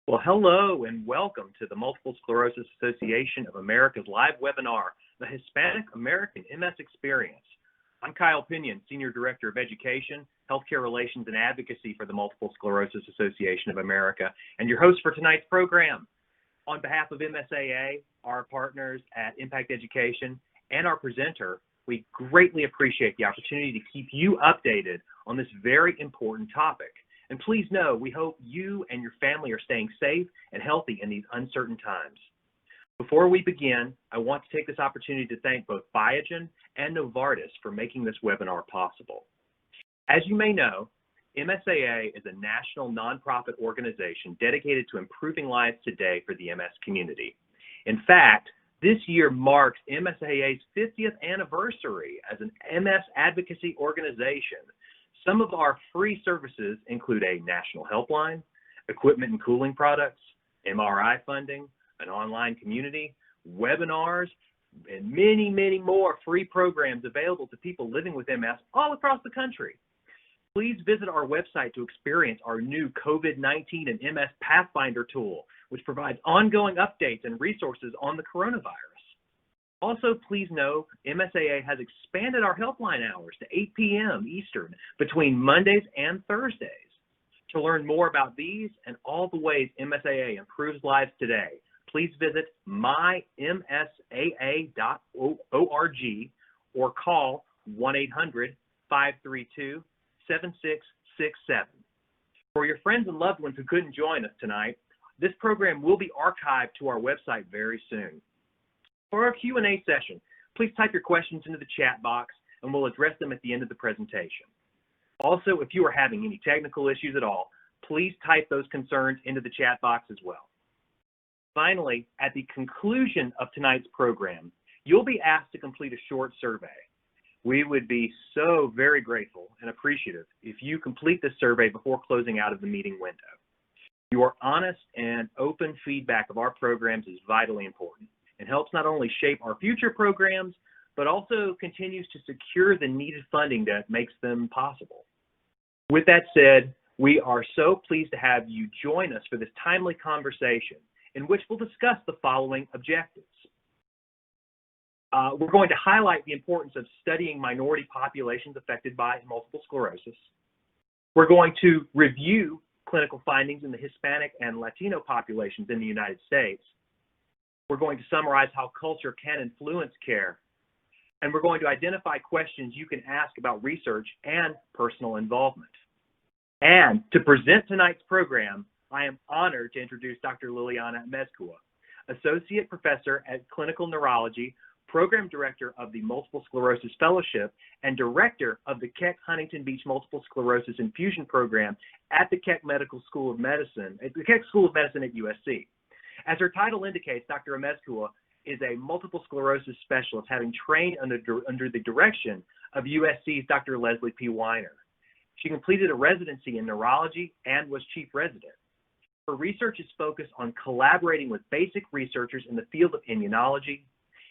Well, hello and welcome to the Multiple Sclerosis Association of America's live webinar, The Hispanic American MS Experience. I'm Kyle Pinion, Senior Director of Education, Healthcare Relations, and Advocacy for the Multiple Sclerosis Association of America, and your host for tonight's program. On behalf of MSAA, our partners at Impact Education, and our presenter, we greatly appreciate the opportunity to keep you updated on this very important topic. And please know, we hope you and your family are staying safe and healthy in these uncertain times. Before we begin, I want to take this opportunity to thank both Biogen and Novartis for making this webinar possible. As you may know, MSAA is a national nonprofit organization dedicated to improving lives today for the MS community. In fact, this year marks MSAA's 50th anniversary as an MS advocacy organization. Some of our free services include a national helpline, equipment and cooling products, MRI funding, an online community, webinars, and many, many more free programs available to people living with MS all across the country. Please visit our website to experience our new COVID-19 and MS Pathfinder tool, which provides ongoing updates and resources on the coronavirus. Also, please know MSAA has expanded our helpline hours to 8 p.m. Eastern between Mondays and Thursdays. To learn more about these and all the ways MSAA improves lives today, please visit mymsaa.org or call 1-800-532-7667. For your friends and loved ones who couldn't join us tonight, this program will be archived to our website very soon. For our Q&A session, please type your questions into the chat box and we'll address them at the end of the presentation. Also, if you are having any technical issues at all, please type those concerns into the chat box as well. Finally, at the conclusion of tonight's program, you'll be asked to complete a short survey. We would be so very grateful and appreciative if you complete this survey before closing out of the meeting window. Your honest and open feedback of our programs is vitally important. It helps not only shape our future programs, but also continues to secure the needed funding that makes them possible. With that said, we are so pleased to have you join us for this timely conversation in which we'll discuss the following objectives. We're going to highlight the importance of studying minority populations affected by multiple sclerosis. We're going to review clinical findings in the Hispanic and Latino populations in the United States. We're going to summarize how culture can influence care, and we're going to identify questions you can ask about research and personal involvement. And to present tonight's program, I am honored to introduce Dr. Lilyana Amezcua, Associate Professor at Clinical Neurology, Program Director of the Multiple Sclerosis Fellowship, and Director of the Keck Huntington Beach Multiple Sclerosis Infusion Program at the Keck Medical School of Medicine, at the Keck School of Medicine at USC. As her title indicates, Dr. Amezcua is a multiple sclerosis specialist, having trained under the direction of USC's Dr. Leslie P. Weiner. She completed a residency in neurology and was chief resident. Her research is focused on collaborating with basic researchers in the field of immunology,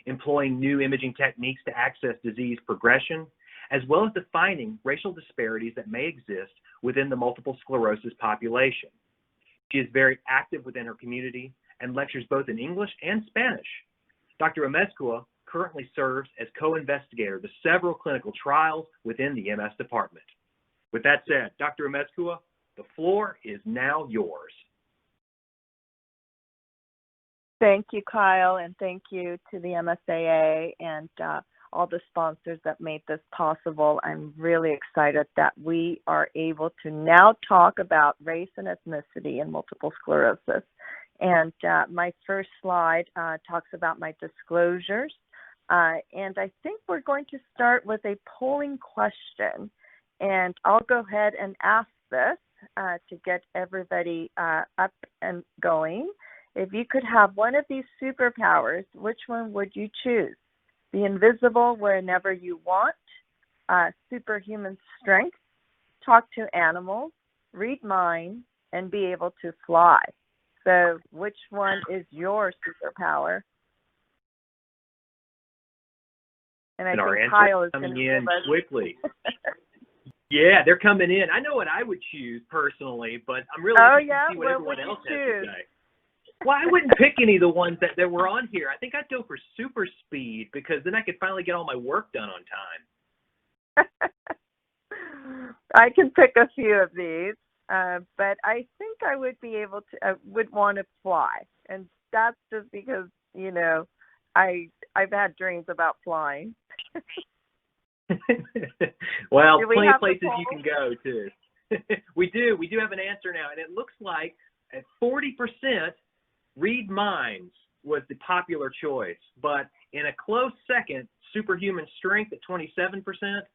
employing new imaging techniques to access disease progression, as well as defining racial disparities that may exist within the multiple sclerosis population. She is very active within her community and lectures both in English and Spanish. Dr. Amezcua currently serves as co-investigator to several clinical trials within the MS department. With that said, Dr. Amezcua, the floor is now yours. Thank you, Kyle, and thank you to the MSAA and all the sponsors that made this possible. I'm really excited that we are able to now talk about race and ethnicity in multiple sclerosis. And my first slide talks about my disclosures. And I think we're going to start with a polling question. And I'll go ahead and ask this to get everybody up and going. If you could have one of these superpowers, which one would you choose? Be invisible whenever you want, superhuman strength, talk to animals, read minds, and be able to fly. So which one is your superpower? And I think Kyle is coming in quickly. Yeah, they're coming in. I know what I would choose personally, but I'm really interested to see what everyone else has to say. Well, I wouldn't pick any of the ones that were on here. I think I'd go for super speed because then I could finally get all my work done on time. I can pick a few of these, but I think I would be able to, would want to fly. And that's just because, you know, I've had dreams about flying. Well, plenty of places you can go, too. We do have an answer now, and it looks like at 40%, read minds was the popular choice. But in a close second, superhuman strength at 27%,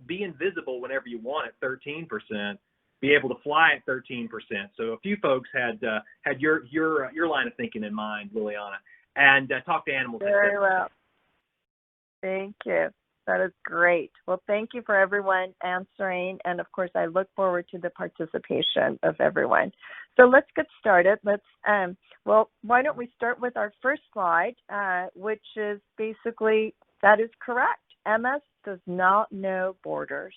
be invisible whenever you want at 13%, be able to fly at 13%. So a few folks had your line of thinking in mind, Lilyana, and talk to animals. Very well. Thank you. That is great. Well, thank you for everyone answering. And of course, I look forward to the participation of everyone. So let's get started. Well, why don't we start with our first slide, which is basically, that is correct. MS does not know borders.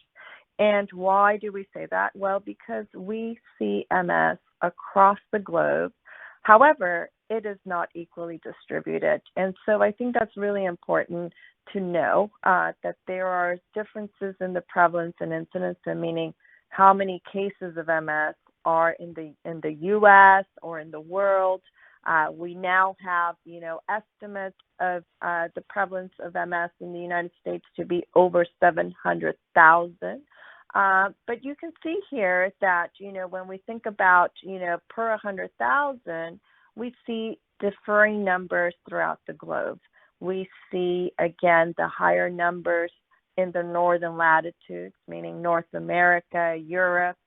And why do we say that? Well, because we see MS across the globe. However, it is not equally distributed. And so I think that's really important to know that there are differences in the prevalence and incidence, and meaning how many cases of MS are in the U.S. or in the world. We now have, estimates of the prevalence of MS in the United States to be over 700,000. But you can see here that, when we think about, per 100,000, we see differing numbers throughout the globe. We see, again, the higher numbers in the northern latitudes, meaning North America, Europe,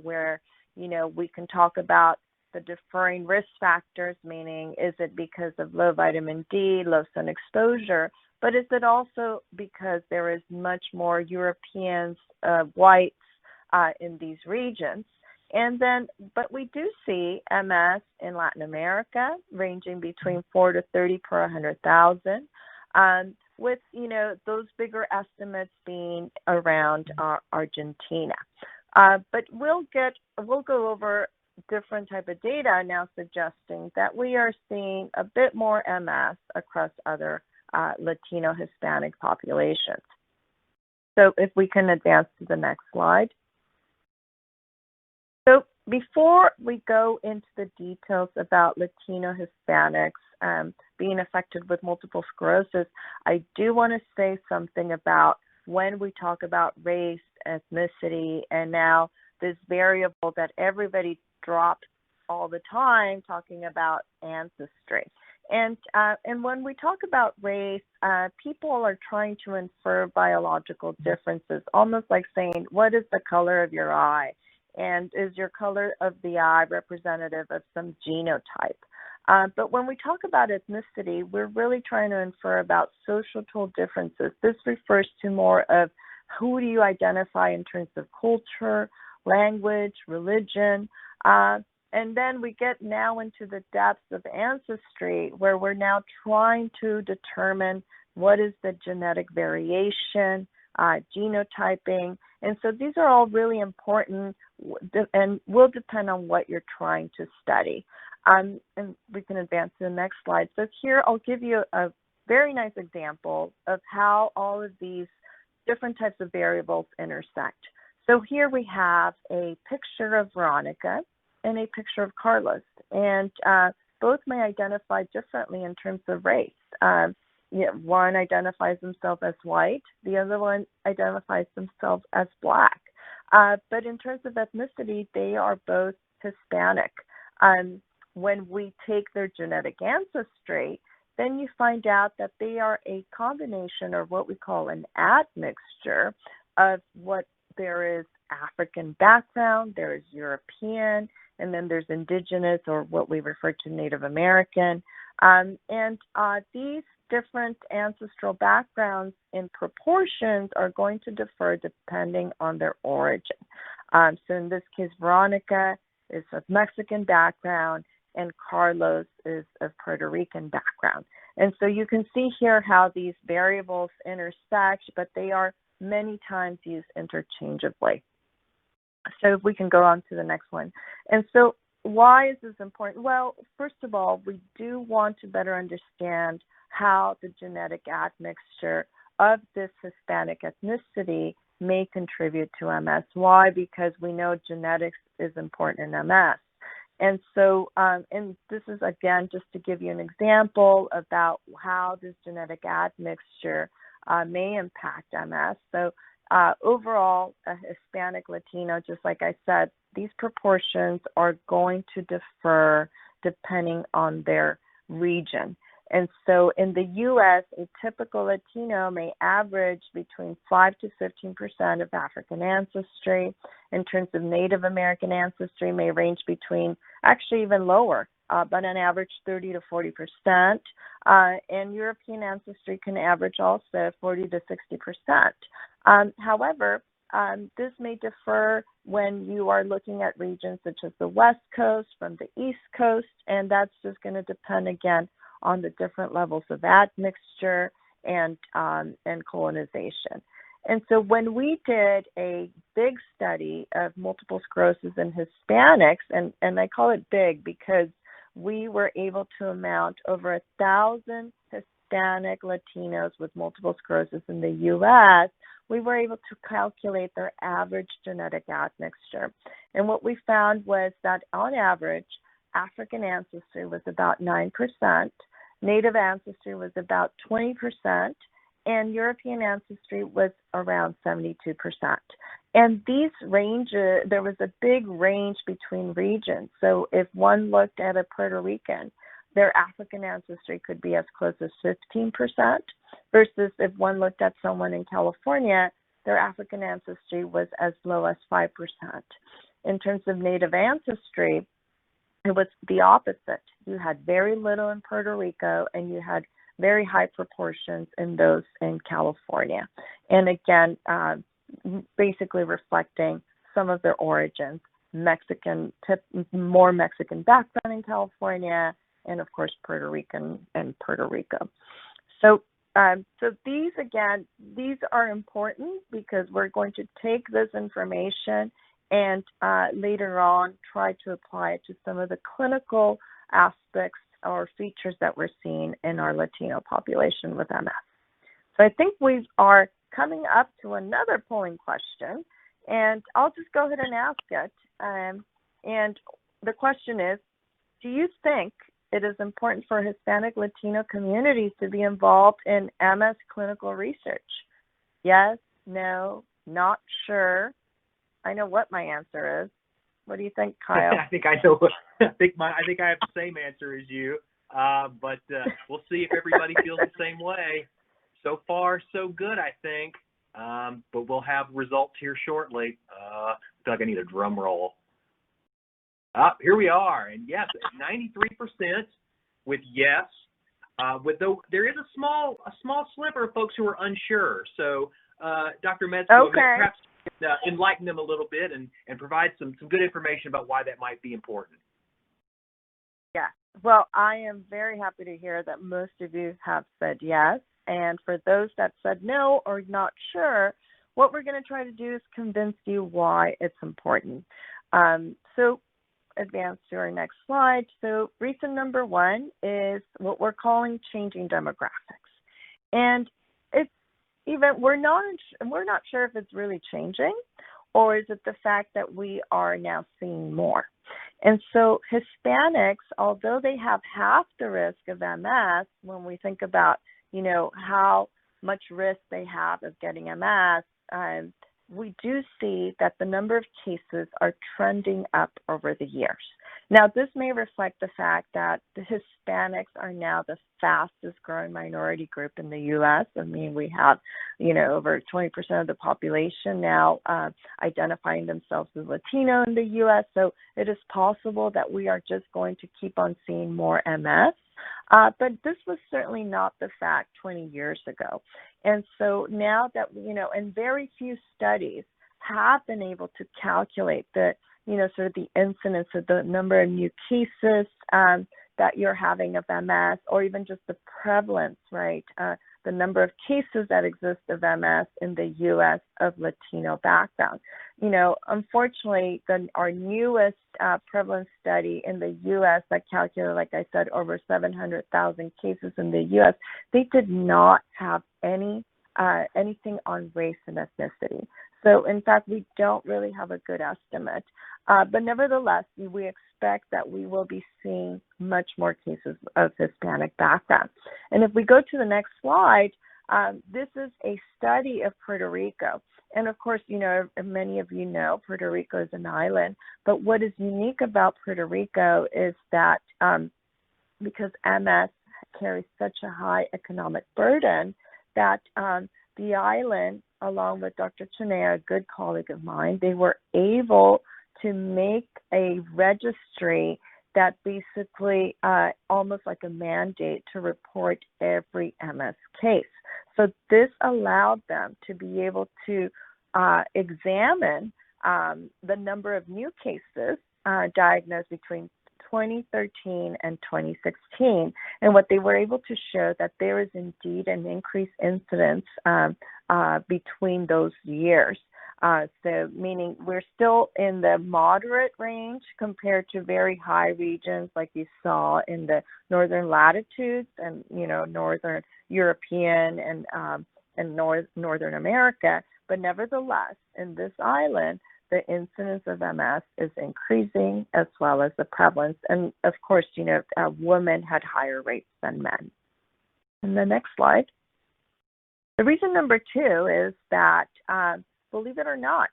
where, we can talk about the differing risk factors, meaning is it because of low vitamin D, low sun exposure, but is it also because there is much more Europeans, whites in these regions? And then, but we do see MS in Latin America ranging between 4 to 30 per 100,000, with, those bigger estimates being around Argentina. But we'll go over different type of data now suggesting that we are seeing a bit more MS across other Latino Hispanic populations. So if we can advance to the next slide. So before we go into the details about Latino Hispanics being affected with multiple sclerosis, I do want to say something about when we talk about race, ethnicity, and now this variable that everybody drops all the time, talking about ancestry. And when we talk about race, people are trying to infer biological differences, almost like saying, what is the color of your eye? And is your color of the eye representative of some genotype? But when we talk about ethnicity, we're really trying to infer about societal differences. This refers to more of who do you identify in terms of culture, language, religion, and then we get now into the depths of ancestry, where we're now trying to determine what is the genetic variation, genotyping. And so these are all really important and will depend on what you're trying to study. And we can advance to the next slide. So here I'll give you a very nice example of how all of these different types of variables intersect. So here we have a picture of Veronica and a picture of Carlos, and both may identify differently in terms of race. One identifies themselves as white, the other one identifies themselves as black. But in terms of ethnicity, they are both Hispanic. When we take their genetic ancestry, then you find out that they are a combination, or what we call an admixture, of what there is African background, there is European, and then there's indigenous, or what we refer to Native American. These different ancestral backgrounds in proportions are going to differ depending on their origin. So in this case, Veronica is of Mexican background and Carlos is of Puerto Rican background. And so you can see here how these variables intersect, but they are many times used interchangeably. So if we can go on to the next one. And so why is this important? Well, first of all, we do want to better understand how the genetic admixture of this Hispanic ethnicity may contribute to MS. Why? Because we know genetics is important in MS. And so, and this is, again, just to give you an example about how this genetic admixture may impact MS. So overall, a Hispanic Latino, just like I said, these proportions are going to differ depending on their region. And so in the U.S., a typical Latino may average between 5 to 15% of African ancestry. In terms of Native American ancestry, may range between, actually even lower, but on average 30 to 40%. And European ancestry can average also 40 to 60%. However, this may differ when you are looking at regions such as the West Coast from the East Coast, and that's just going to depend, again, on the different levels of admixture and colonization. And so when we did a big study of multiple sclerosis in Hispanics, and I call it big because we were able to amount over 1,000 Hispanic Latinos with multiple sclerosis in the U.S., we were able to calculate their average genetic admixture. And what we found was that on average, African ancestry was about 9%, Native ancestry was about 20%, and European ancestry was around 72%. And these ranges, there was a big range between regions. So if one looked at a Puerto Rican, their African ancestry could be as close as 15%, versus if one looked at someone in California, their African ancestry was as low as 5%. In terms of Native ancestry, it was the opposite. You had very little in Puerto Rico, and you had very high proportions in those in California. And again, basically reflecting some of their origins, more Mexican background in California, and of course Puerto Rican and Puerto Rico. So these, again, these are important because we're going to take this information and later on try to apply it to some of the clinical aspects or features that we're seeing in our Latino population with MS. So I think we are coming up to another polling question, and I'll just go ahead and ask it. And the question is, do you think it is important for Hispanic Latino communities to be involved in MS clinical research? Yes, no, not sure. I know what my answer is. What do you think, Kyle? I think I know. I think I have the same answer as you. But we'll see if everybody feels the same way. So far, so good, I think. But we'll have results here shortly. I feel like I need a drum roll. Here we are, and yes, 93% with yes. There is a small sliver of folks who are unsure. So, Dr. Amezcua, perhaps enlighten them a little bit and provide some good information about why that might be important. Yeah, well, I am very happy to hear that most of you have said yes. And for those that said no or not sure, what we're going to try to do is convince you why it's important. So advance to our next slide. So reason number one is what we're calling changing demographics. And it's even, we're not sure if it's really changing, or is it the fact that we are now seeing more. And so Hispanics, although they have half the risk of MS, when we think about, how much risk they have of getting MS, we do see that the number of cases are trending up over the years. Now, this may reflect the fact that the Hispanics are now the fastest growing minority group in the U.S. I mean, we have, over 20% of the population now identifying themselves as Latino in the U.S. So it is possible that we are just going to keep on seeing more MS. But this was certainly not the fact 20 years ago. And so now that, and very few studies have been able to calculate the, sort of the incidence of the number of new cases that you're having of MS, or even just the prevalence, right, the number of cases that exist of MS in the U.S. of Latino background. Unfortunately, our newest prevalence study in the U.S. that calculated, like I said, over 700,000 cases in the U.S., they did not have anything on race and ethnicity. So, in fact, we don't really have a good estimate. But nevertheless, we expect that we will be seeing much more cases of Hispanic background. And if we go to the next slide, this is a study of Puerto Rico. And of course, many of you know Puerto Rico is an island. But what is unique about Puerto Rico is that because MS carries such a high economic burden, that the island, along with Dr. Chinea, a good colleague of mine, they were able to make a registry that basically almost like a mandate to report every MS case. So this allowed them to be able to examine the number of new cases diagnosed between 2013 and 2016. And what they were able to show that there is indeed an increased incidence between those years. So meaning we're still in the moderate range compared to very high regions like you saw in the northern latitudes and, northern European and Northern America. But nevertheless, in this island, the incidence of MS is increasing as well as the prevalence. And of course, women had higher rates than men. And the next slide. The reason number 2 is that believe it or not,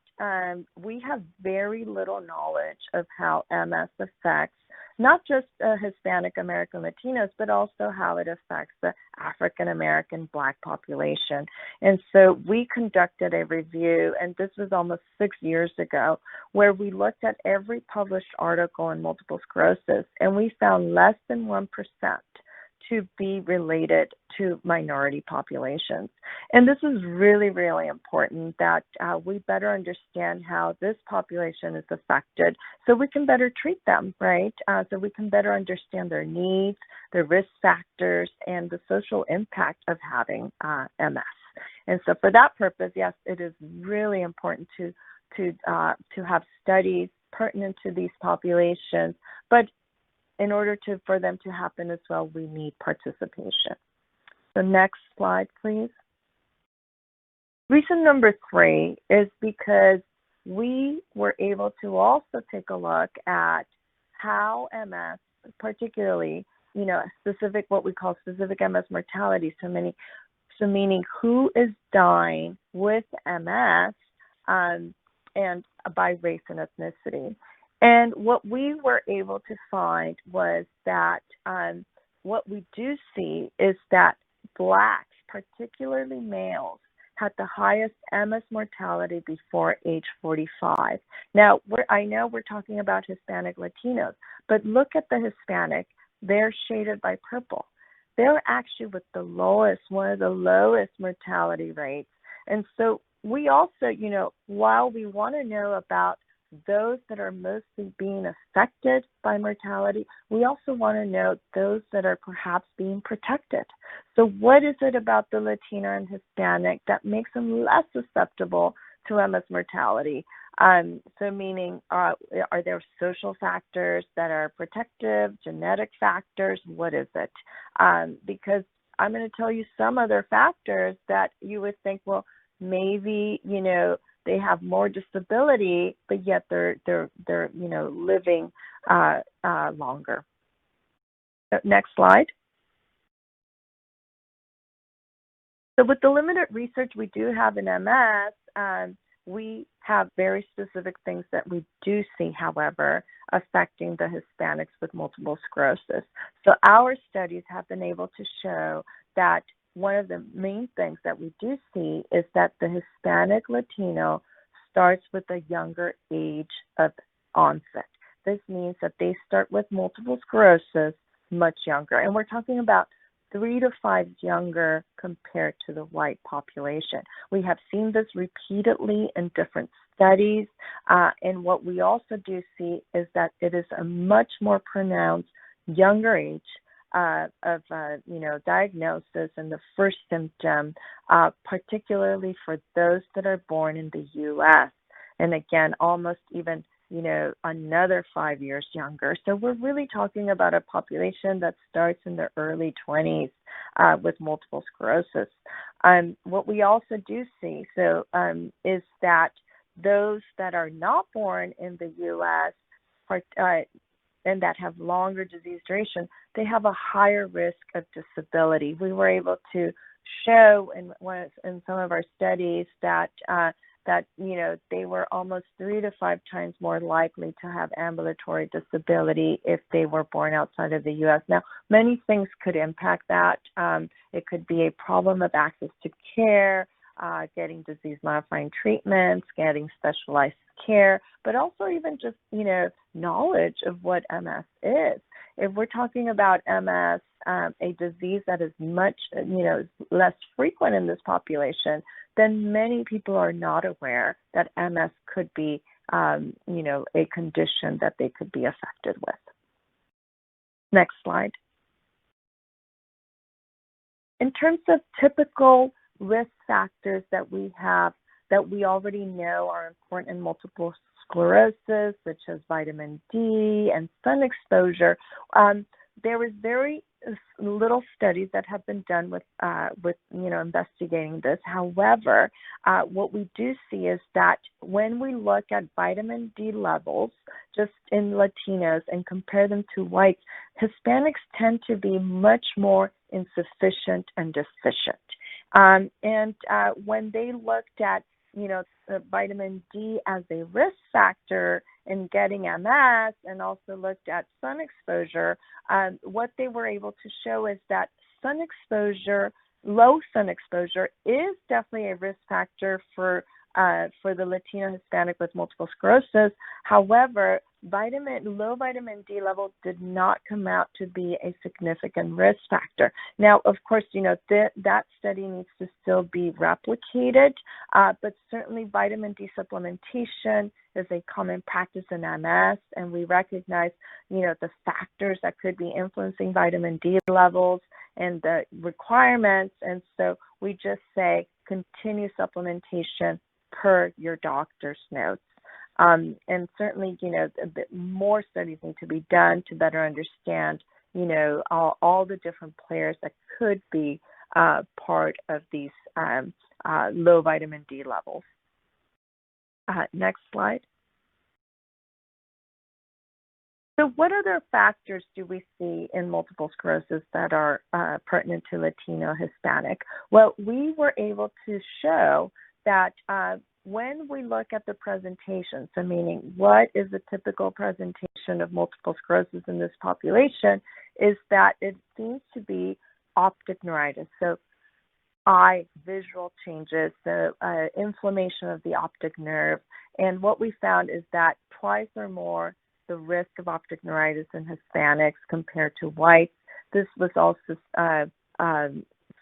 we have very little knowledge of how MS affects not just Hispanic American Latinos, but also how it affects the African American Black population. And so we conducted a review, and this was almost 6 years ago, where we looked at every published article in multiple sclerosis, and we found less than 1% to be related to minority populations. And this is really, really important that we better understand how this population is affected so we can better treat them, right? So we can better understand their needs, their risk factors, and the social impact of having MS. And so for that purpose, yes, it is really important to have studies pertinent to these populations, but in order for them to happen as well, we need participation. So next slide, please. Reason number 3 is because we were able to also take a look at how MS, particularly, specific, what we call specific MS mortality, so meaning who is dying with MS and by race and ethnicity. And what we were able to find was that what we do see is that Blacks, particularly males, had the highest MS mortality before age 45. Now, I know we're talking about Hispanic Latinos, but look at the Hispanic. They're shaded by purple. They're actually with the lowest, one of the lowest mortality rates. And so we also, while we want to know about those that are mostly being affected by mortality, we also want to know those that are perhaps being protected. So what is it about the Latino and Hispanic that makes them less susceptible to MS mortality? So meaning, are there social factors that are protective, genetic factors? What is it? Because I'm going to tell you some other factors that you would think, well, maybe, they have more disability, but yet they're living longer. Next slide. So with the limited research we do have in MS, we have very specific things that we do see, however, affecting the Hispanics with multiple sclerosis. So our studies have been able to show that one of the main things that we do see is that the Hispanic Latino starts with a younger age of onset. This means that they start with multiple sclerosis much younger. And we're talking about 3 to 5 younger compared to the white population. We have seen this repeatedly in different studies. And what we also do see is that it is a much more pronounced younger age diagnosis and the first symptom, particularly for those that are born in the U.S. And again, almost even, another 5 years younger. So we're really talking about a population that starts in their early 20s with multiple sclerosis. What we also do see, is that those that are not born in the U.S. and that have longer disease duration, they have a higher risk of disability. We were able to show in some of our studies that they were almost 3 to 5 times more likely to have ambulatory disability if they were born outside of the U.S. Now, many things could impact that. It could be a problem of access to care, getting disease-modifying treatments, getting specialized care, but also even just, knowledge of what MS is. If we're talking about MS, a disease that is much, less frequent in this population, then many people are not aware that MS could be, a condition that they could be affected with. Next slide. In terms of typical risk factors that we have, that we already know are important in multiple sclerosis, such as vitamin D and sun exposure, there was very little studies that have been done with investigating this. However, what we do see is that when we look at vitamin D levels just in Latinos and compare them to whites, Hispanics tend to be much more insufficient and deficient. When they looked at vitamin D as a risk factor in getting MS and also looked at sun exposure, what they were able to show is that low sun exposure is definitely a risk factor for the Latino Hispanic with multiple sclerosis. However, low vitamin D level did not come out to be a significant risk factor. Now, of course, that study needs to still be replicated, but certainly vitamin D supplementation is a common practice in MS, and we recognize, the factors that could be influencing vitamin D levels and the requirements, and so we just say continue supplementation per your doctor's notes. And certainly, a bit more studies need to be done to better understand, all the different players that could be part of these low vitamin D levels. Next slide. So what other factors do we see in multiple sclerosis that are pertinent to Latino Hispanic? Well, we were able to show that when we look at the presentation, so meaning what is the typical presentation of multiple sclerosis in this population, is that it seems to be optic neuritis. So eye visual changes, the inflammation of the optic nerve. And what we found is that twice or more the risk of optic neuritis in Hispanics compared to whites. This was also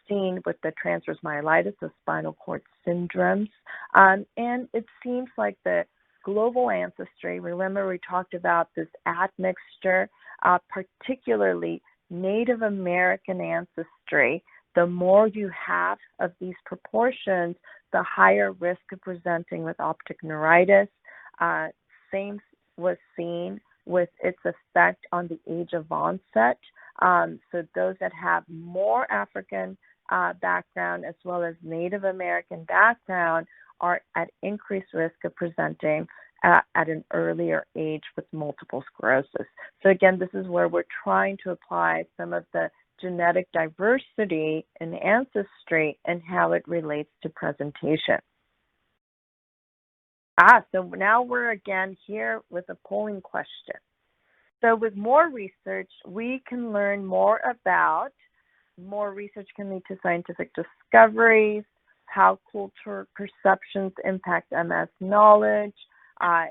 seen with the transverse myelitis, the spinal cord syndromes. And it seems like the global ancestry, remember we talked about this admixture, particularly Native American ancestry. The more you have of these proportions, the higher risk of presenting with optic neuritis. Same was seen with its effect on the age of onset. So those that have more African background as well as Native American background are at increased risk of presenting at an earlier age with multiple sclerosis. So again, this is where we're trying to apply some of the genetic diversity in ancestry and how it relates to presentation. So now we're again here with a polling question. So with more research, we can learn more research can lead to scientific discoveries, how cultural perceptions impact MS knowledge.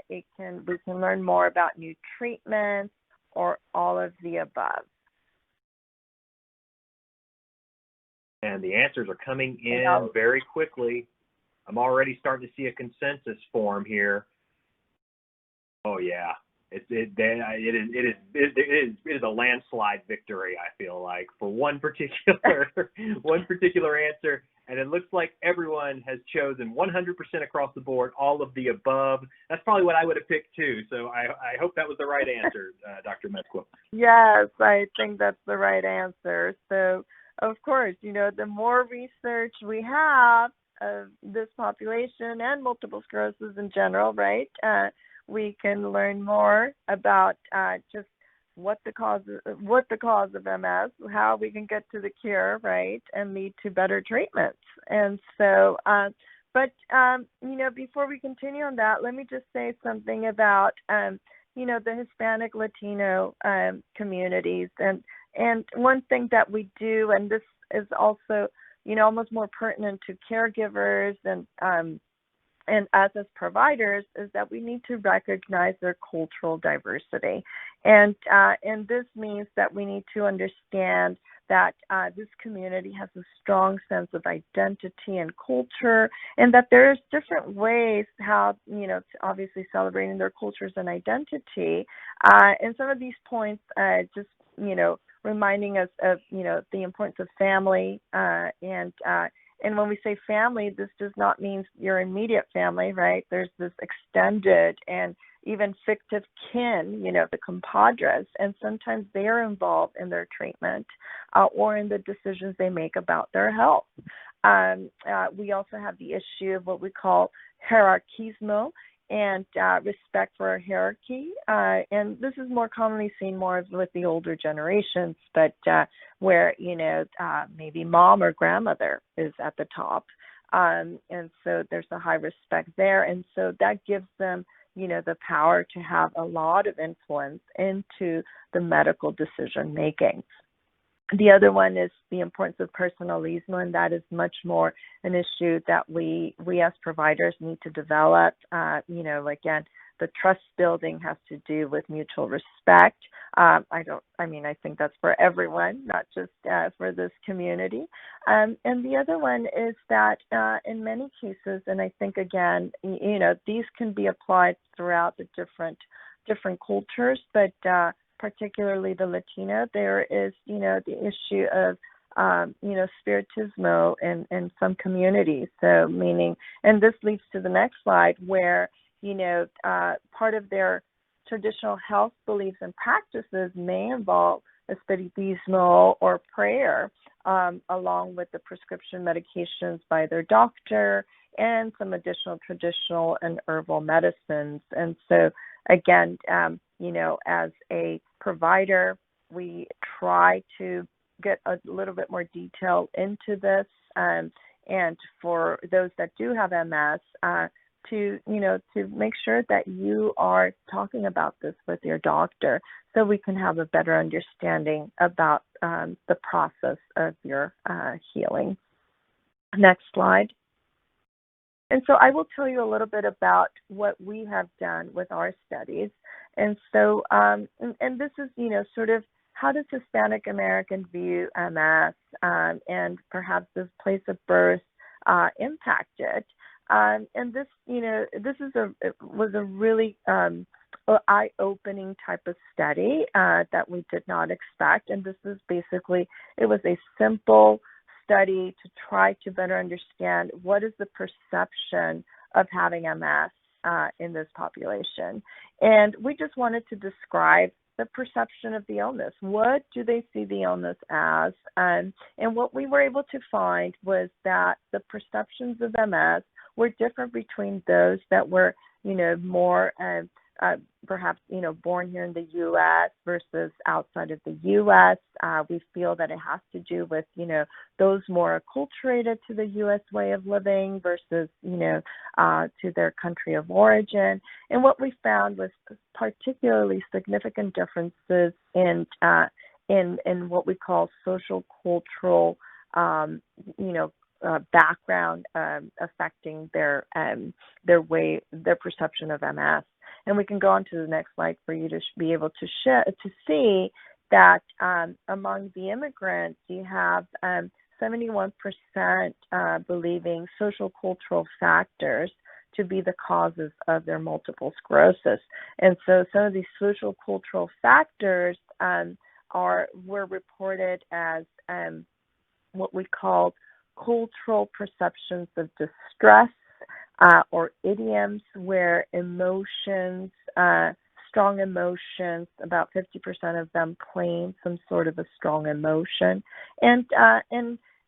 We can learn more about new treatments or all of the above. And the answers are coming in very quickly. I'm already starting to see a consensus form here. Oh, yeah. It is a landslide victory. I feel like for one particular answer, and it looks like everyone has chosen 100% across the board, all of the above. That's probably what I would have picked too. So I hope that was the right answer, Dr. Amezcua. Yes, I think that's the right answer. So, of course, the more research we have of this population and multiple sclerosis in general, right? We can learn more about just what the cause of MS, how we can get to the cure, right, and lead to better treatments. And so, before we continue on that, let me just say something about the Hispanic Latino communities, and one thing that we do, and this is also almost more pertinent to caregivers and us as providers, is that we need to recognize their cultural diversity. And this means that we need to understand that this community has a strong sense of identity and culture, and that there's different ways how, obviously celebrating their cultures and identity. And some of these points just, reminding us of, the importance of family and when we say family, this does not mean your immediate family, right? There's this extended and even fictive kin, the compadres, and sometimes they are involved in their treatment or in the decisions they make about their health. We also have the issue of what we call hierarchismo and respect for a hierarchy. And this is more commonly seen more with the older generations, but where, maybe mom or grandmother is at the top. And so there's a high respect there. And so that gives them, the power to have a lot of influence into the medical decision making. The other one is the importance of personalismo, and that is much more an issue that we as providers need to develop. Again, the trust building has to do with mutual respect. I think that's for everyone, not just for this community. And the other one is that in many cases, and I think again, these can be applied throughout the different cultures, but particularly the Latino, there is, the issue of, spiritismo in some communities. So meaning, and this leads to the next slide where, part of their traditional health beliefs and practices may involve espiritismo or prayer, along with the prescription medications by their doctor and some additional traditional and herbal medicines. And so again, as a provider, we try to get a little bit more detail into this, and for those that do have MS, to make sure that you are talking about this with your doctor, so we can have a better understanding about the process of your healing. Next slide. And so I will tell you a little bit about what we have done with our studies. And so, and this is, sort of how does Hispanic American view MS and perhaps this place of birth impact it? And this, was a really eye-opening type of study that we did not expect. And this is basically, it was a simple study to try to better understand what is the perception of having MS in this population. And we just wanted to describe the perception of the illness. What do they see the illness as? And what we were able to find was that the perceptions of MS were different between those that were, more perhaps, born here in the U.S. versus outside of the U.S. We feel that it has to do with, those more acculturated to the U.S. way of living versus, to their country of origin. And what we found was particularly significant differences in what we call social cultural, background affecting their perception of MS. And we can go on to the next slide for you to be able to see that among the immigrants, you have 71% believing social cultural factors to be the causes of their multiple sclerosis. And so some of these social cultural factors were reported as what we call cultural perceptions of distress, or idioms where emotions, strong emotions, about 50% of them claim some sort of a strong emotion. And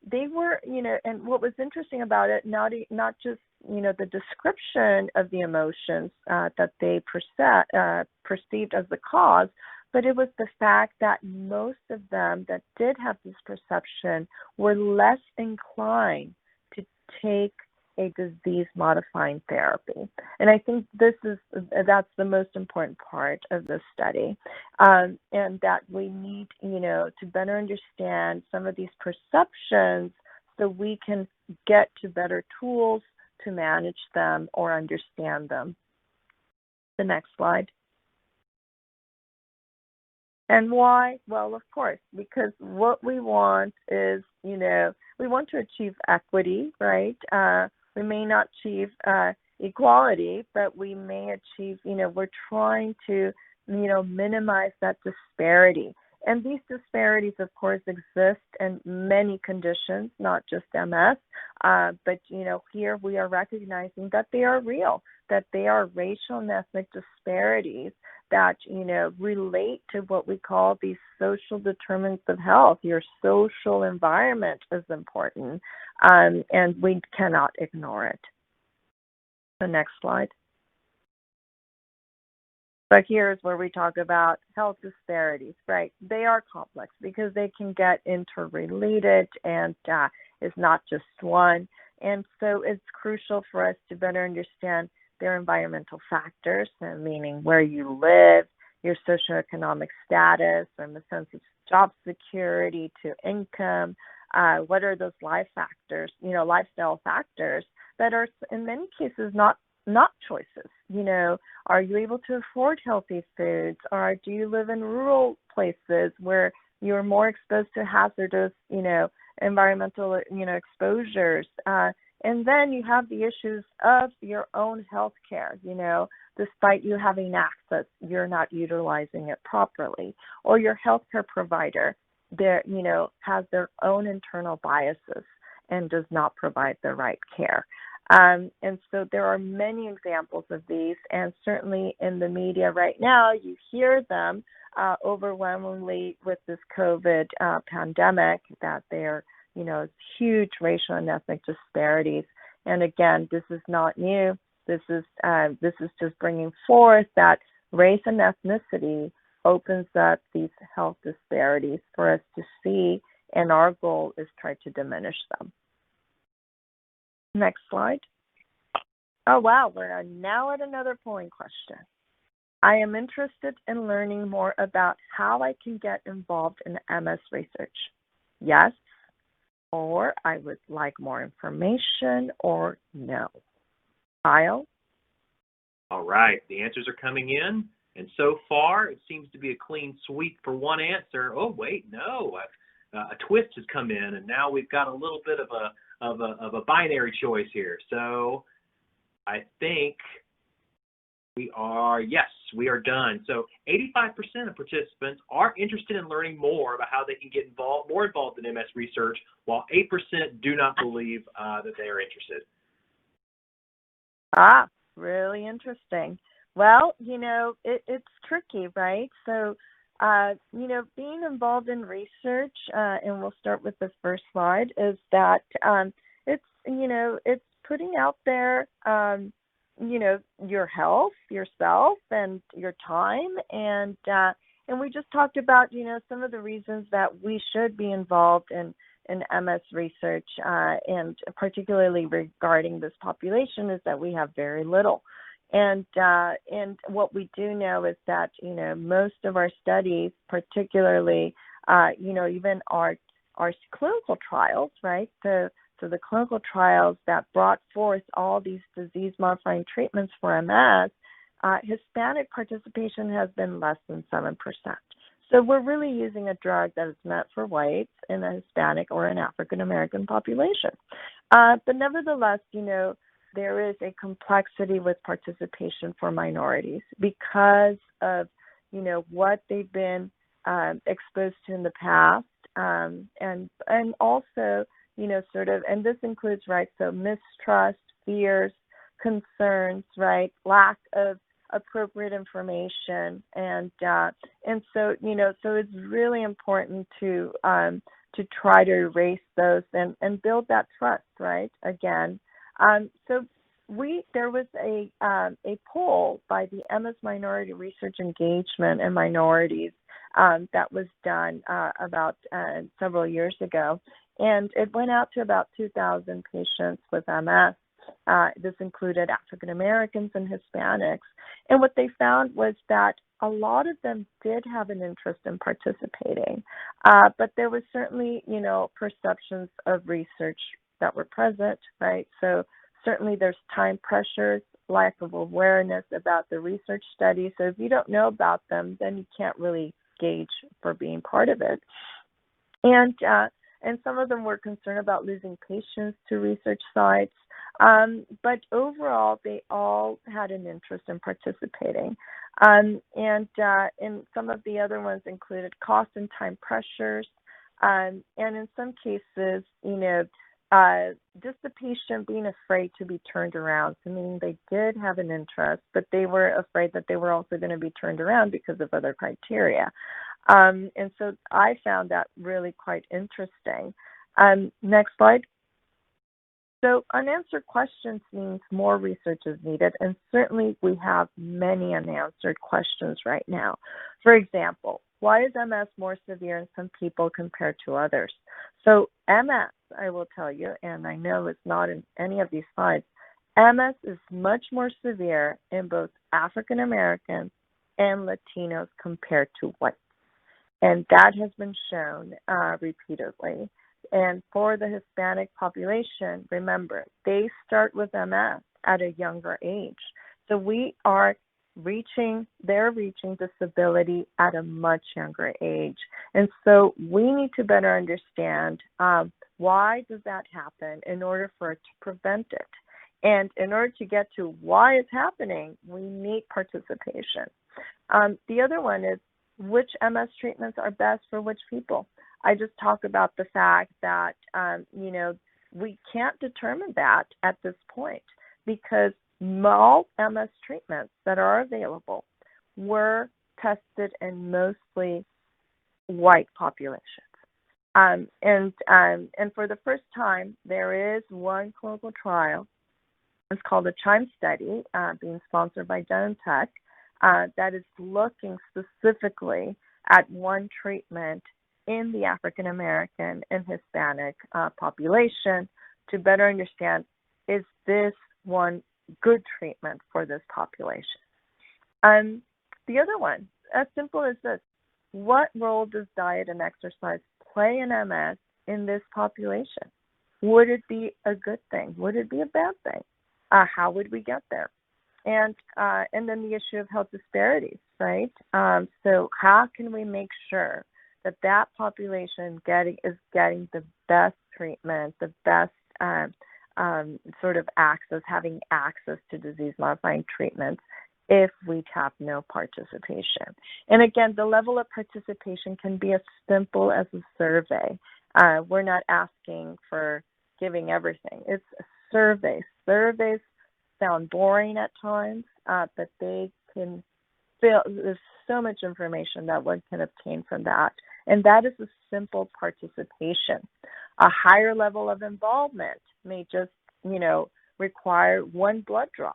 they were, and what was interesting about it, not just, the description of the emotions that they perceived as the cause, but it was the fact that most of them that did have this perception were less inclined to take a disease-modifying therapy. And I think that's the most important part of this study, and that we need, to better understand some of these perceptions so we can get to better tools to manage them or understand them. The next slide. And why? Well, of course, because what we want is, we want to achieve equity, right? We may not achieve equality, but we may achieve, we're trying to, minimize that disparity. And these disparities, of course, exist in many conditions, not just MS. But, here we are recognizing that they are real, that they are racial and ethnic disparities that, relate to what we call these social determinants of health. Your social environment is important, and we cannot ignore it. The next slide. But here's where we talk about health disparities, right? They are complex because they can get interrelated, and it's not just one. And so it's crucial for us to better understand their environmental factors, meaning where you live, your socioeconomic status, from the sense of job security to income. What are those lifestyle factors that are in many cases not choices? Are you able to afford healthy foods, or do you live in rural places where you're more exposed to hazardous, environmental, exposures? And then you have the issues of your own health care, despite you having access, you're not utilizing it properly. Or your healthcare provider, has their own internal biases and does not provide the right care. And so there are many examples of these, and certainly in the media right now, you hear them overwhelmingly with this COVID pandemic, that they're, huge racial and ethnic disparities. And again, this is not new. This is just bringing forth that race and ethnicity opens up these health disparities for us to see, and our goal is try to diminish them. Next slide. Oh, wow, we're now at another polling question. I am interested in learning more about how I can get involved in MS research. Yes, or I would like more information, or no. Kyle? All right, the answers are coming in, and so far it seems to be a clean sweep for one answer. Oh, wait, no, a twist has come in, and now we've got a little bit of a binary choice here. So I think we are done. So 85% of participants are interested in learning more about how they can get more involved in MS research, while 8% do not believe that they are interested. Really interesting. Well, it's tricky, right? So, being involved in research, and we'll start with the first slide, is that it's putting out there, your health, yourself, and your time, and we just talked about, some of the reasons that we should be involved in MS research, and particularly regarding this population, is that we have very little. And what we do know is that, most of our studies, particularly, even our clinical trials, right? So the clinical trials that brought forth all these disease-modifying treatments for MS, Hispanic participation has been less than 7%. So we're really using a drug that is meant for whites in a Hispanic or an African-American population. But nevertheless, there is a complexity with participation for minorities because of, what they've been exposed to in the past, and also, and this includes, right, so mistrust, fears, concerns, right, lack of appropriate information, and so so it's really important to try to erase those and build that trust, right, again. So there was a poll by the MS Minority Research Engagement and Minorities that was done about several years ago, and it went out to about 2,000 patients with MS. This included African Americans and Hispanics, and what they found was that a lot of them did have an interest in participating, but there was certainly, perceptions of research that were present, right? So certainly there's time pressures, lack of awareness about the research study. So if you don't know about them, then you can't really gauge for being part of it. And some of them were concerned about losing patients to research sites. But overall, they all had an interest in participating. And some of the other ones included cost and time pressures. And in some cases, just the patient being afraid to be turned around. So, meaning they did have an interest, but they were afraid that they were also going to be turned around because of other criteria. And so I found that really quite interesting. Next slide. So unanswered questions means more research is needed, and certainly we have many unanswered questions right now. For example, why is MS more severe in some people compared to others? So MS, I will tell you, and I know it's not in any of these slides, MS is much more severe in both African Americans and Latinos compared to whites. And that has been shown repeatedly. And for the Hispanic population, remember, they start with MS at a younger age. So they're reaching disability at a much younger age. And so we need to better understand why does that happen in order for it to prevent it. And in order to get to why it's happening, we need participation. The other one is which MS treatments are best for which people. I just talk about the fact that, we can't determine that at this point because all MS treatments that are available were tested in mostly white populations. And for the first time, there is one clinical trial. It's called the CHIME study, being sponsored by Genentech, that is looking specifically at one treatment in the African American and Hispanic population to better understand, is this one good treatment for this population? The other one, as simple as this, what role does diet and exercise play in MS in this population? Would it be a good thing? Would it be a bad thing? How would we get there? And then the issue of health disparities, right? So how can we make sure that population is getting the best treatment, the best sort of having access to disease-modifying treatments if we have no participation? And again, the level of participation can be as simple as a survey. We're not asking for giving everything. It's a survey. Surveys sound boring at times, but they can there's so much information that one can obtain from that. And that is a simple participation. A higher level of involvement may just, require one blood draw.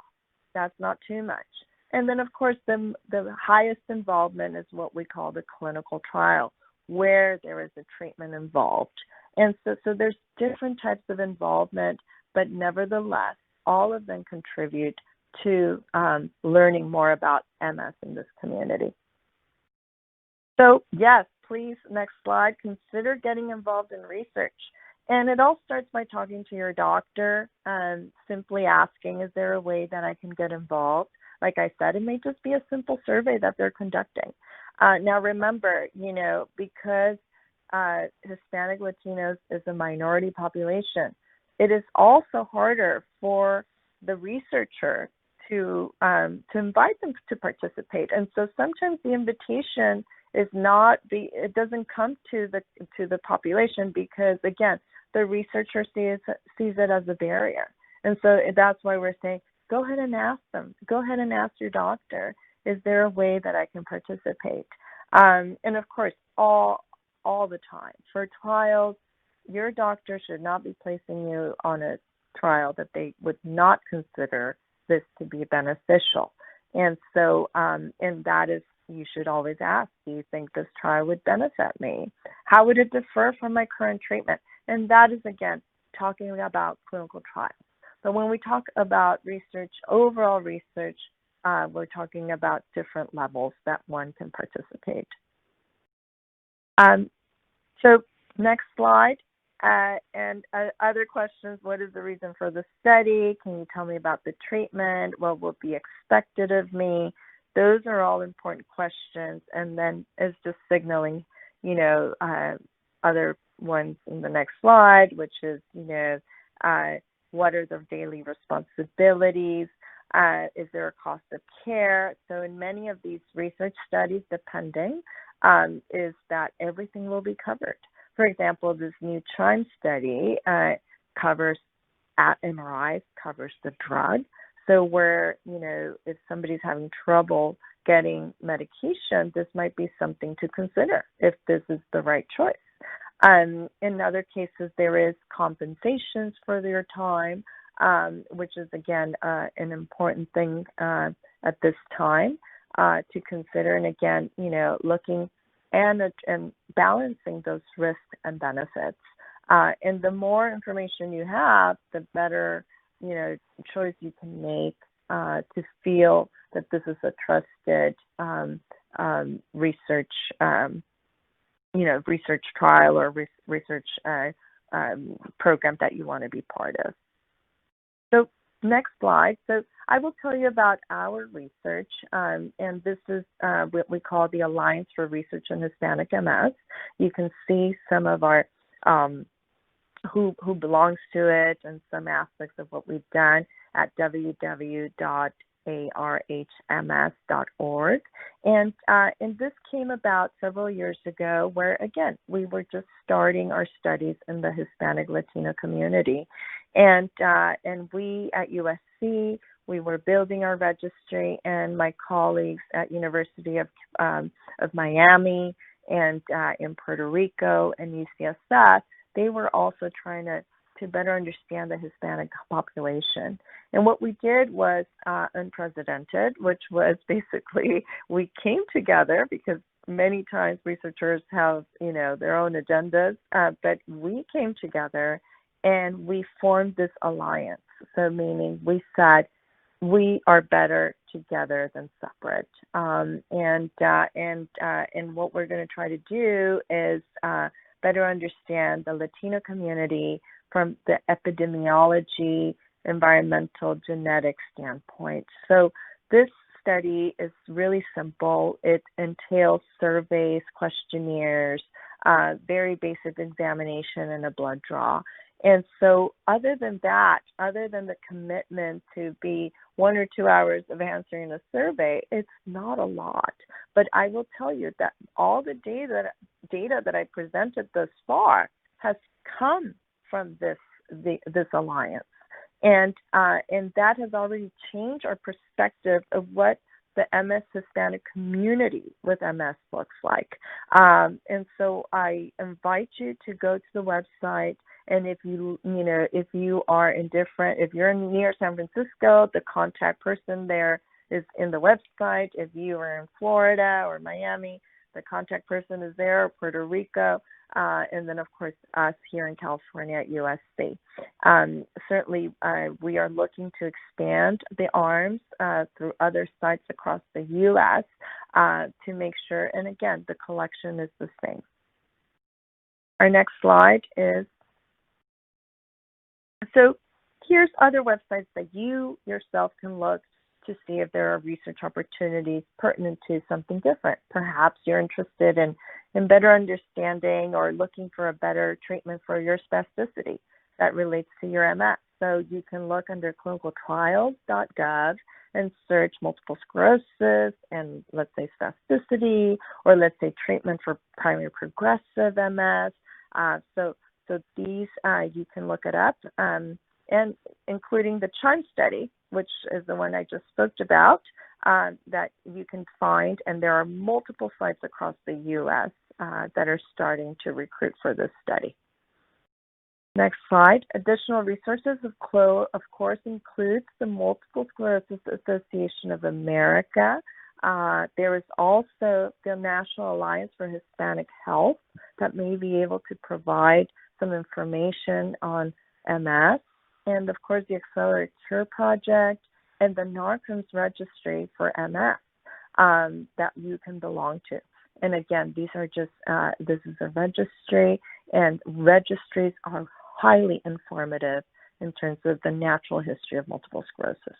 That's not too much. And then, of course, the highest involvement is what we call the clinical trial, where there is a treatment involved. And so there's different types of involvement, but nevertheless, all of them contribute to learning more about MS in this community. So yes, please, next slide, consider getting involved in research. And it all starts by talking to your doctor and simply asking, is there a way that I can get involved? Like I said, it may just be a simple survey that they're conducting. Now remember, because Hispanic Latinos is a minority population, it is also harder for the researcher to invite them to participate. And so sometimes the invitation is not it doesn't come to the population because, again, the researcher sees it as a barrier. And so that's why we're saying, go ahead and ask them. Go ahead and ask your doctor, is there a way that I can participate? And of course, all the time. For trials, your doctor should not be placing you on a trial that they would not consider this to be beneficial. And so, and that is, you should always ask, do you think this trial would benefit me? How would it differ from my current treatment? And that is, again, talking about clinical trials. So when we talk about research, overall research, we're talking about different levels that one can participate. So next slide. And other questions, what is the reason for the study? Can you tell me about the treatment? What will be expected of me? Those are all important questions. And then it's just signaling, other ones in the next slide, which is, what are the daily responsibilities? Is there a cost of care? So in many of these research studies, depending, is that everything will be covered. For example, this new CHIME study covers MRIs, covers the drug. So where, if somebody's having trouble getting medication, this might be something to consider if this is the right choice. In other cases, there is compensations for their time, which is, again, an important thing at this time to consider. And again, looking and balancing those risks and benefits. And the more information you have, the better, choice you can make to feel that this is a trusted research, research trial or research program that you want to be part of. So next slide. So I will tell you about our research, and this is what we call the Alliance for Research in Hispanic MS. You can see some of our who belongs to it and some aspects of what we've done at www.arhms.org. And this came about several years ago where, again, we were just starting our studies in the Hispanic Latino community. And we at USC, we were building our registry, and my colleagues at University of Miami and in Puerto Rico and UCSF, they were also trying to better understand the Hispanic population. And what we did was unprecedented, which was basically we came together because many times researchers have, their own agendas, but we came together and we formed this alliance. So meaning we said we are better together than separate. And what we're going to try to do is better understand the Latino community from the epidemiology, environmental, genetic standpoint. So this study is really simple. It entails surveys, questionnaires, very basic examination, and a blood draw. And so other than that, other than the commitment to be 1 or 2 hours of answering a survey, it's not a lot. But I will tell you that all the data that I presented thus far has come from this alliance. And that has already changed our perspective of what the MS Hispanic community with MS looks like. And so I invite you to go to the website. And if you are indifferent, if you're near San Francisco, the contact person there is in the website. If you are in Florida or Miami, the contact person is there, or Puerto Rico, and then, of course, us here in California at USC. Certainly, we are looking to expand the arms through other sites across the U.S. To make sure, and again, the collection is the same. Our next slide is, so here's other websites that you yourself can look to see if there are research opportunities pertinent to something different. Perhaps you're interested in better understanding or looking for a better treatment for your spasticity that relates to your MS. So you can look under clinicaltrials.gov and search multiple sclerosis and let's say spasticity, or let's say treatment for primary progressive MS. So these, you can look it up, and including the CHARM study, which is the one I just spoke about, that you can find, and there are multiple sites across the U.S. That are starting to recruit for this study. Next slide. Additional resources, of course, includes the Multiple Sclerosis Association of America. There is also the National Alliance for Hispanic Health that may be able to provide some information on MS. And, of course, the Accelerated Cure Project and the NARCMS Registry for MS that you can belong to. And, again, these are just, this is a registry, and registries are highly informative in terms of the natural history of multiple sclerosis.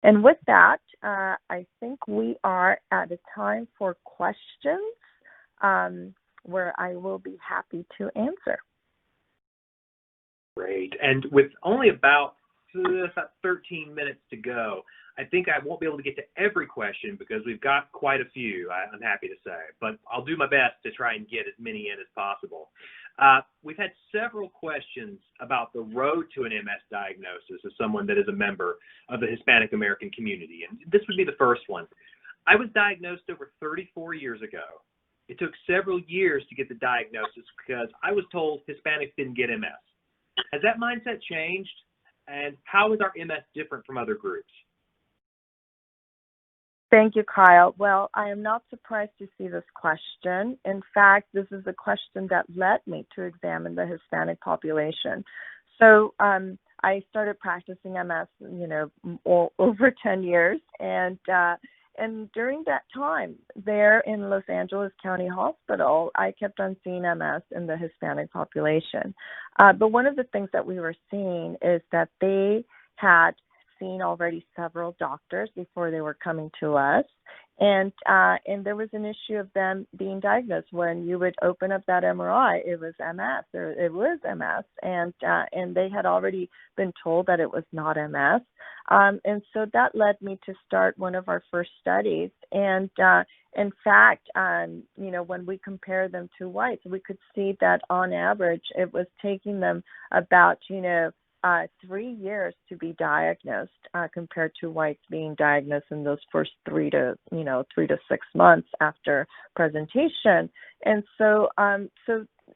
And with that, I think we are at a time for questions where I will be happy to answer. Great. And with only about 13 minutes to go, I think I won't be able to get to every question because we've got quite a few, I'm happy to say. But I'll do my best to try and get as many in as possible. We've had several questions about the road to an MS diagnosis as someone that is a member of the Hispanic American community. And this would be the first one. I was diagnosed over 34 years ago. It took several years to get the diagnosis because I was told Hispanics didn't get MS. Has that mindset changed? And how is our MS different from other groups? Thank you, Kyle. Well, I am not surprised to see this question. In fact, this is a question that led me to examine the Hispanic population. So I started practicing MS, over 10 years, and during that time, there in Los Angeles County Hospital, I kept on seeing MS in the Hispanic population. But one of the things that we were seeing is that they had seen already several doctors before they were coming to us, and there was an issue of them being diagnosed. When you would open up that MRI, it was MS, or it was MS, and they had already been told that it was not MS, and so that led me to start one of our first studies. And in fact, when we compare them to whites, we could see that on average it was taking them about 3 years to be diagnosed, compared to whites being diagnosed in those first 3 to 6 months after presentation. And so,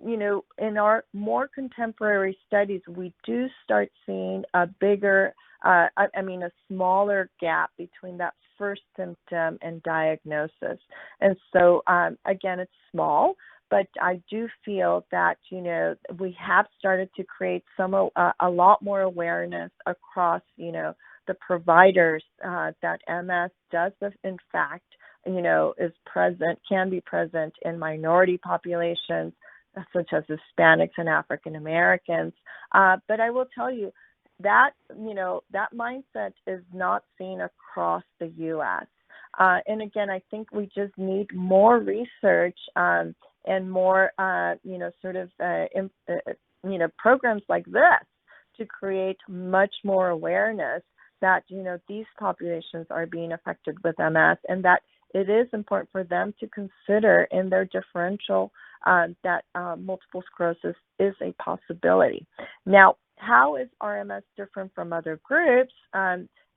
in our more contemporary studies, we do start seeing a bigger, a smaller gap between that first symptom and diagnosis. And so, again, it's small, but I do feel that, we have started to create a lot more awareness across, the providers that MS does, in fact, is present, can be present in minority populations, such as Hispanics and African Americans. But I will tell you that, that mindset is not seen across the U.S. And again, I think we just need more research and more, programs like this to create much more awareness that, these populations are being affected with MS, and that it is important for them to consider in their differential that multiple sclerosis is a possibility. Now, how is RMS different from other groups?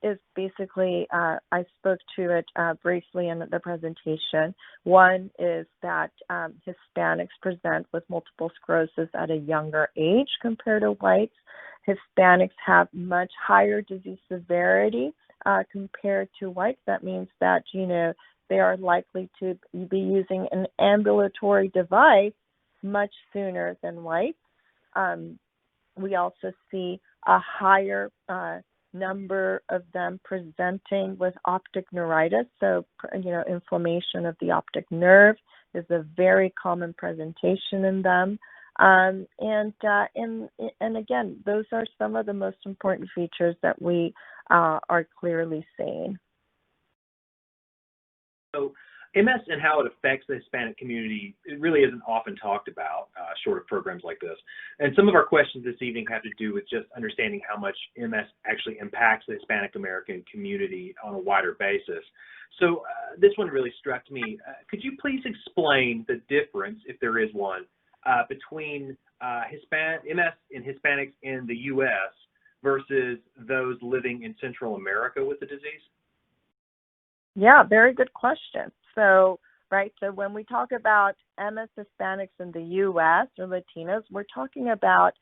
Is basically, I spoke to it briefly in the presentation. One is that Hispanics present with multiple sclerosis at a younger age compared to whites. Hispanics have much higher disease severity compared to whites. That means that, they are likely to be using an ambulatory device much sooner than whites. We also see a higher number of them presenting with optic neuritis. So, inflammation of the optic nerve is a very common presentation in them. And again, those are some of the most important features that we are clearly seeing. So MS and how it affects the Hispanic community, it really isn't often talked about. short of programs like this. And some of our questions this evening have to do with just understanding how much MS actually impacts the Hispanic American community on a wider basis. So this one really struck me. Could you please explain the difference, if there is one, between MS in Hispanics in the U.S. versus those living in Central America with the disease? Yeah, very good question. So when we talk about MS Hispanics in the U.S. or Latinos, we're talking about,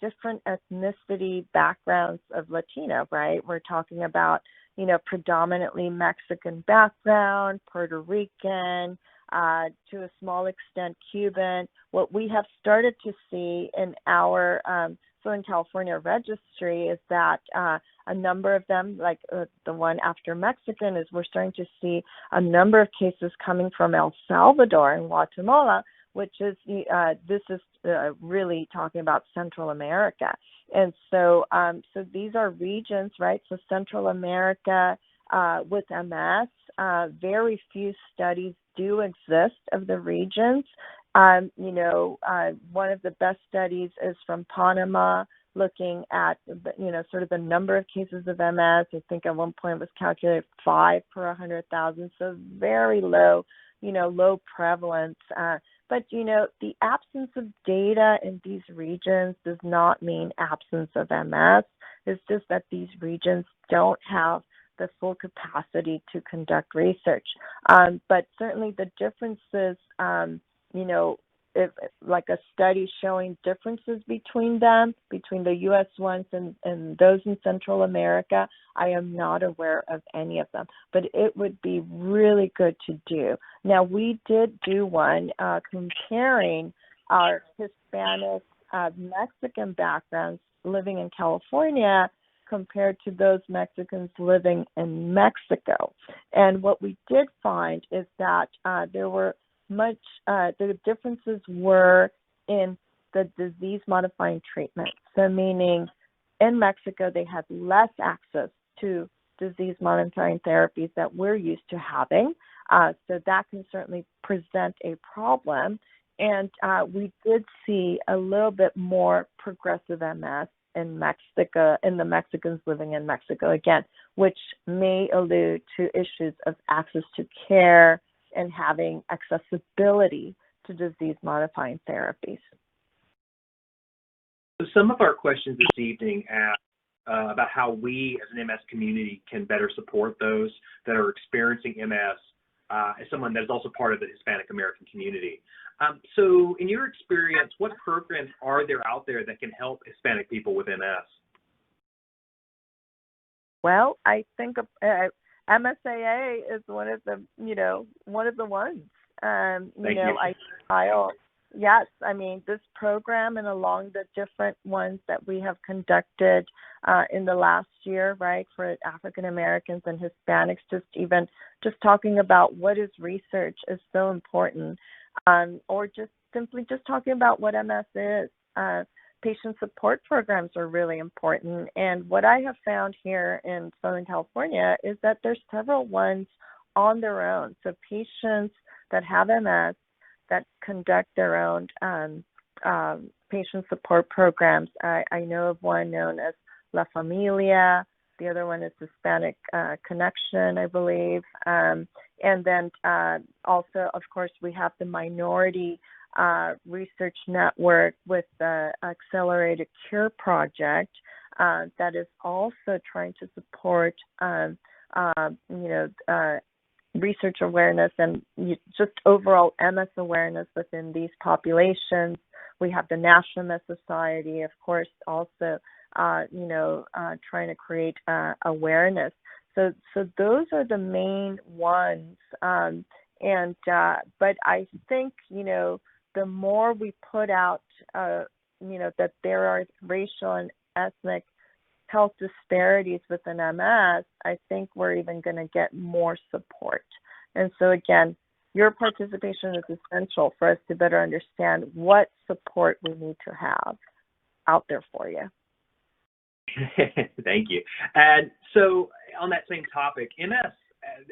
different ethnicity backgrounds of Latino, right? We're talking about, predominantly Mexican background, Puerto Rican, to a small extent Cuban. What we have started to see in our Southern California registry is that a number of them, like the one after Mexican, is we're starting to see a number of cases coming from El Salvador and Guatemala, which is this is really talking about Central America. And so these are regions, right? So Central America with MS, very few studies do exist of the regions. One of the best studies is from Panama, looking at, sort of the number of cases of MS. I think at one point it was calculated 5 per 100,000, so very low, low prevalence. But, the absence of data in these regions does not mean absence of MS. It's just that these regions don't have the full capacity to conduct research. But certainly the differences, if like a study showing differences between the U.S. ones and those in Central America, I am not aware of any of them, but it would be really good to do. Now, we did do one comparing our Hispanic Mexican backgrounds living in California compared to those Mexicans living in Mexico. And what we did find is that there were the differences were in the disease-modifying treatment. So meaning in Mexico, they had less access to disease-modifying therapies that we're used to having. So that can certainly present a problem. And we did see a little bit more progressive MS in Mexico, in the Mexicans living in Mexico, again, which may allude to issues of access to care and having accessibility to disease-modifying therapies. So some of our questions this evening ask about how we as an MS community can better support those that are experiencing MS as someone that is also part of the Hispanic American community. So in your experience, what programs are there out there that can help Hispanic people with MS? Well, I think MSAA is one of the ones. Thank you. Yes, I mean, this program and along the different ones that we have conducted in the last year, right, for African Americans and Hispanics, just talking about what is research is so important, or just simply talking about what MS is. Patient support programs are really important. And what I have found here in Southern California is that there's several ones on their own. So patients that have MS that conduct their own patient support programs. I know of one known as La Familia. The other one is Hispanic Connection, I believe. And then also, of course, we have the Minority Research Network with the Accelerated Cure Project that is also trying to support, research awareness and just overall MS awareness within these populations. We have the National MS Society, of course, also, trying to create awareness. So those are the main ones. But I think, the more we put out, that there are racial and ethnic health disparities within MS, I think we're even going to get more support. And so again, your participation is essential for us to better understand what support we need to have out there for you. Thank you. And so on that same topic, MS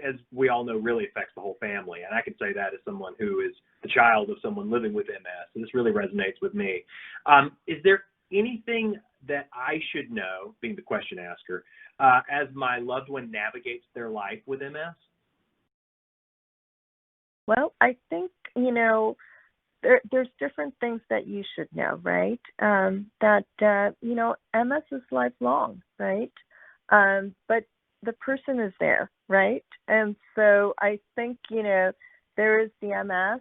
as we all know, really affects the whole family. And I can say that as someone who is the child of someone living with MS. So this really resonates with me. Is there anything that I should know, being the question asker, as my loved one navigates their life with MS? Well, I think, there's different things that you should know, right? MS is lifelong, right? But the person is there, right? And so I think, there is the MS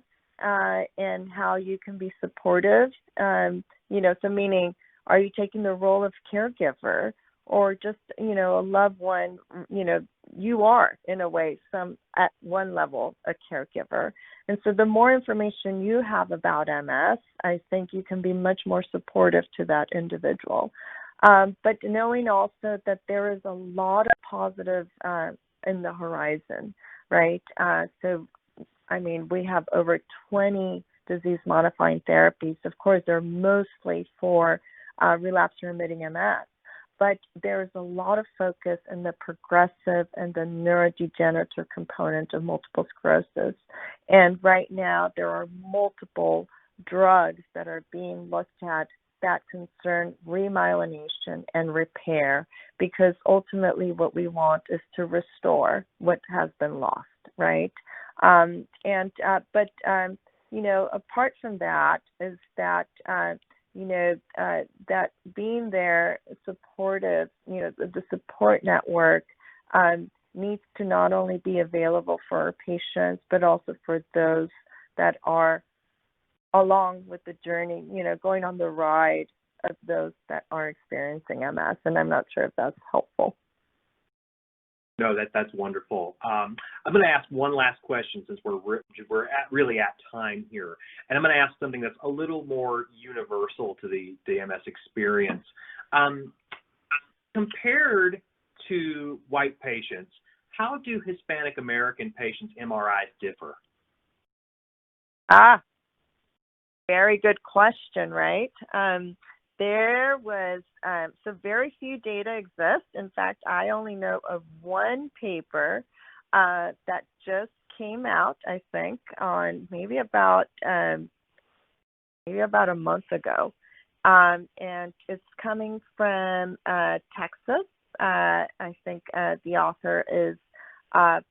and how you can be supportive. So meaning, are you taking the role of caregiver or just, a loved one, you are, in a way, at one level, a caregiver. And so the more information you have about MS, I think you can be much more supportive to that individual. But knowing also that there is a lot of positive in the horizon, right? We have over 20 disease-modifying therapies. Of course, they're mostly for relapsed and remitting MS. But there's a lot of focus in the progressive and the neurodegenerative component of multiple sclerosis. And right now, there are multiple drugs that are being looked at that concern remyelination and repair, because ultimately what we want is to restore what has been lost, right? Apart from that is that that being there, supportive, the support network needs to not only be available for our patients, but also for those that are along with the journey, going on the ride of those that are experiencing MS. And I'm not sure if that's helpful. No, that's wonderful. I'm going to ask one last question since we're really at time here, and I'm going to ask something that's a little more universal to the MS experience. Compared to white patients, how do Hispanic American patients' MRIs differ? Very good question, right? There was, so very few data exist. In fact, I only know of one paper that just came out, I think, on maybe about a month ago. And it's coming from Texas. I think the author is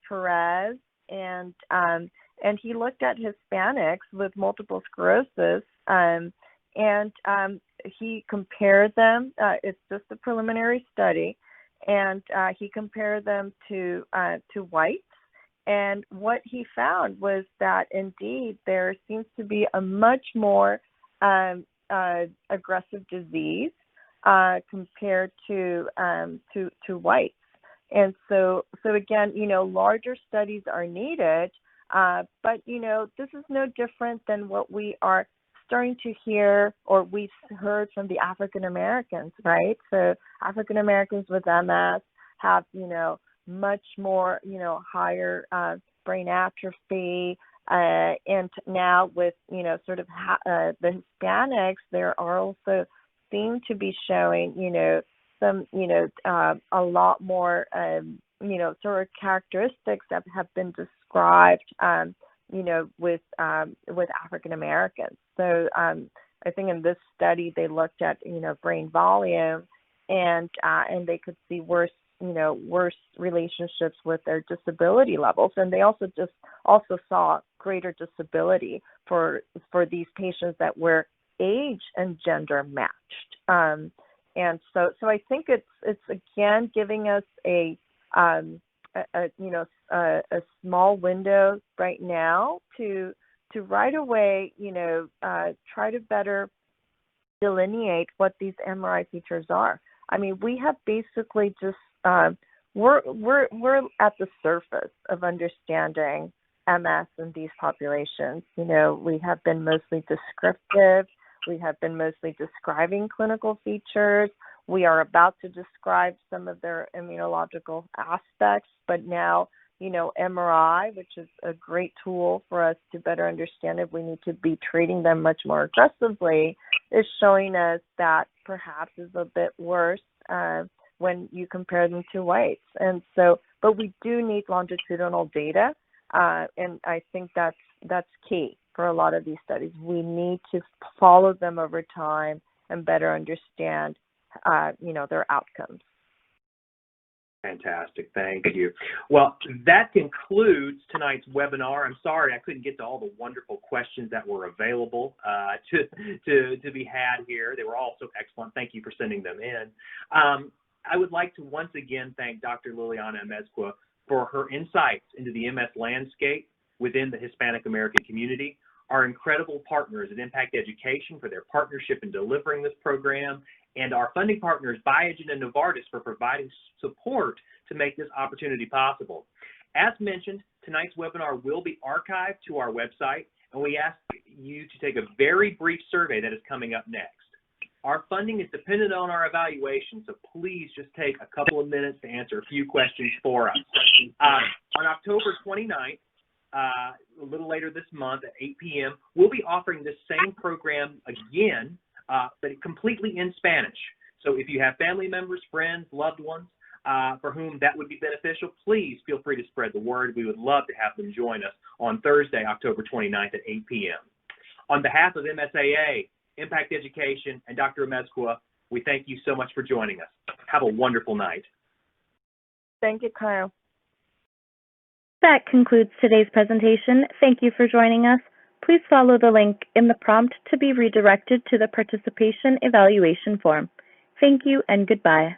Perez, and he looked at Hispanics with multiple sclerosis, and he compared them. It's just a preliminary study, and he compared them to whites. And what he found was that indeed there seems to be a much more aggressive disease compared to whites. And so again, larger studies are needed, but this is no different than what we are starting to hear, or we've heard from the African Americans, right? So African Americans with MS have, much more, higher brain atrophy, and now with, the Hispanics, there are also seem to be showing, some, a lot more, sort of characteristics that have been described, with African Americans. So I think in this study they looked at brain volume, and they could see worse relationships with their disability levels, and they also saw greater disability for these patients that were age and gender matched. And so I think it's again giving us a small window right now to right away, try to better delineate what these MRI features are. I mean, we have basically just we're at the surface of understanding MS in these populations. We have been mostly descriptive. We have been mostly describing clinical features. We are about to describe some of their immunological aspects, but now, MRI, which is a great tool for us to better understand if we need to be treating them much more aggressively, is showing us that perhaps is a bit worse when you compare them to whites. And so but we do need longitudinal data, and I think that's key for a lot of these studies. We need to follow them over time and better understand, their outcomes. Fantastic. Thank you. Well, that concludes tonight's webinar. I'm sorry I couldn't get to all the wonderful questions that were available to be had here. They were all so excellent. Thank you for sending them in. I would like to once again thank Dr. Lilyana Amezcua for her insights into the MS landscape within the Hispanic American community, our incredible partners at Impact Education for their partnership in delivering this program, and our funding partners, Biogen and Novartis, for providing support to make this opportunity possible. As mentioned, tonight's webinar will be archived to our website, and we ask you to take a very brief survey that is coming up next. Our funding is dependent on our evaluation, so please just take a couple of minutes to answer a few questions for us. On October 29th, a little later this month at 8 p.m., we'll be offering this same program again, but completely in Spanish. So if you have family members, friends, loved ones for whom that would be beneficial, please feel free to spread the word. We would love to have them join us on Thursday, October 29th at 8 p.m. On behalf of MSAA, Impact Education, and Dr. Amezcua, we thank you so much for joining us. Have a wonderful night. Thank you, Kyle. That concludes today's presentation. Thank you for joining us. Please follow the link in the prompt to be redirected to the participation evaluation form. Thank you and goodbye.